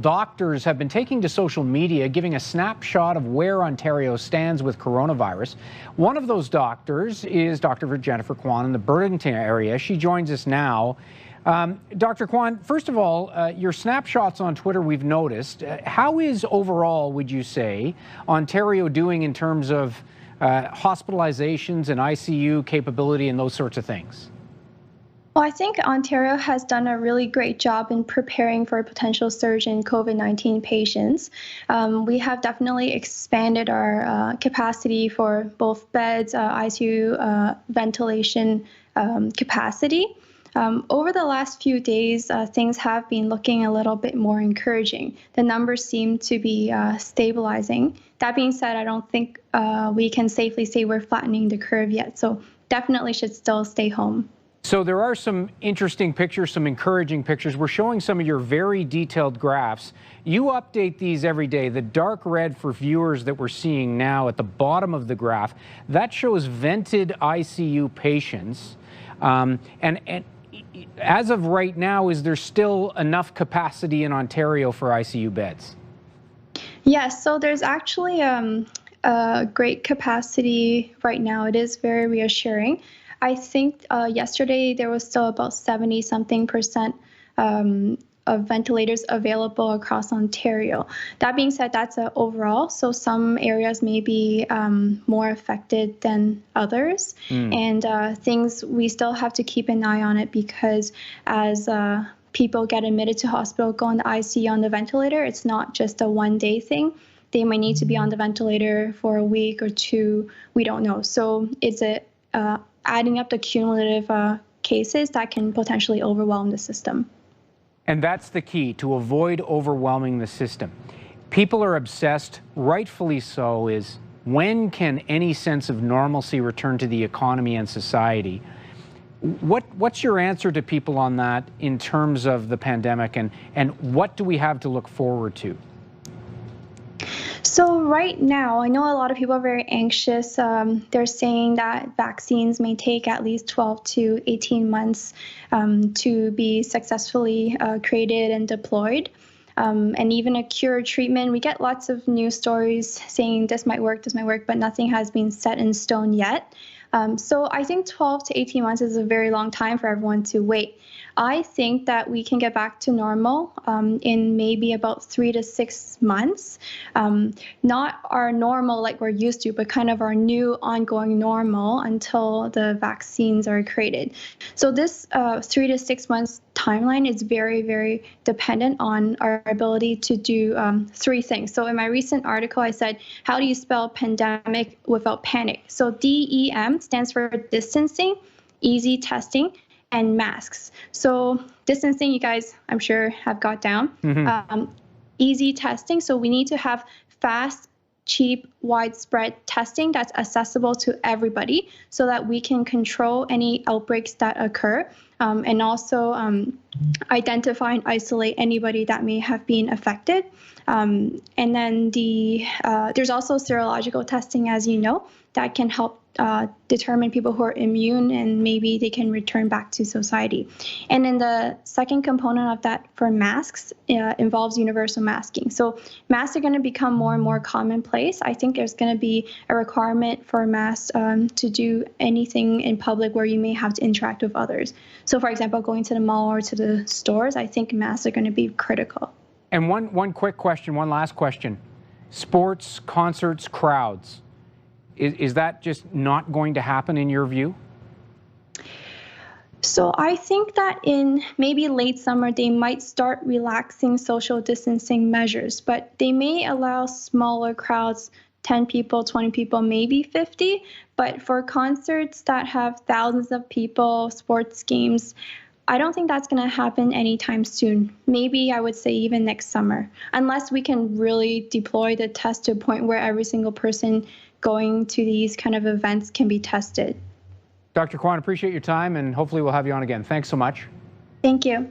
Doctors have been taking to social media, giving a snapshot of where Ontario stands with coronavirus. One of those doctors is Dr. Jennifer Kwan in the Burlington area. She joins us now. Dr. Kwan, first of all, your snapshots on Twitter we've noticed. How is overall, would you say, Ontario doing in terms of hospitalizations and ICU capability and those sorts of things? Well, I think Ontario has done a really great job in preparing for a potential surge in COVID-19 patients. We have definitely expanded our capacity for both beds, ICU, ventilation capacity. Over the last few days, things have been looking a little bit more encouraging. The numbers seem to be stabilizing. That being said, I don't think we can safely say we're flattening the curve yet, so definitely should still stay home. So there are some interesting pictures, some encouraging pictures. We're showing some of your very detailed graphs. You update these every day. The dark red for viewers that we're seeing now at the bottom of the graph, that shows vented ICU patients. And as of right now, is there still enough capacity in Ontario for ICU beds? Yes, so there's actually a great capacity right now. It is very reassuring. I think yesterday there was still about 70-something% of ventilators available across Ontario. That being said, that's overall, so some areas may be more affected than others. And things, we still have to keep an eye on it, because as people get admitted to hospital, go on the ICU on the ventilator, it's not just a one-day thing. They might need to be on the ventilator for a week or two. We don't know. So it's adding up the cumulative cases that can potentially overwhelm the system. And that's the key, to avoid overwhelming the system. People are obsessed, rightfully so, is when can any sense of normalcy return to the economy and society? What's your answer to people on that in terms of the pandemic, and what do we have to look forward to? So right now, I know a lot of people are very anxious. They're saying that vaccines may take at least 12 to 18 months to be successfully created and deployed. And even a cure treatment. We get lots of news stories saying this might work, but nothing has been set in stone yet. So I think 12 to 18 months is a very long time for everyone to wait. I think that we can get back to normal in maybe about 3 to 6 months. Not our normal like we're used to, but kind of our new ongoing normal until the vaccines are created. So this 3 to 6 months timeline is very, very dependent on our ability to do three things. So in my recent article, I said, how do you spell pandemic without panic? So DEM stands for distancing, easy testing, and masks. So distancing, you guys, I'm sure, have got down. Easy testing, so we need to have fast, cheap, widespread testing that's accessible to everybody so that we can control any outbreaks that occur, and also identify and isolate anybody that may have been affected. And then there's also serological testing, as you know, that can help determine people who are immune, and maybe they can return back to society. And then the second component of that for masks involves universal masking. So masks are going to become more and more commonplace. I think there's going to be a requirement for masks to do anything in public where you may have to interact with others. So for example, going to the mall or to the stores, I think masks are going to be critical. And one quick question, one last question. Sports, concerts, crowds. Is that just not going to happen in your view? So I think that in maybe late summer, they might start relaxing social distancing measures, but they may allow smaller crowds, 10 people, 20 people, maybe 50. But for concerts that have thousands of people, sports games, I don't think that's going to happen anytime soon. Maybe I would say even next summer, unless we can really deploy the test to a point where every single person going to these kind of events can be tested. Dr. Kwan, appreciate your time, and hopefully we'll have you on again. Thanks so much. Thank you.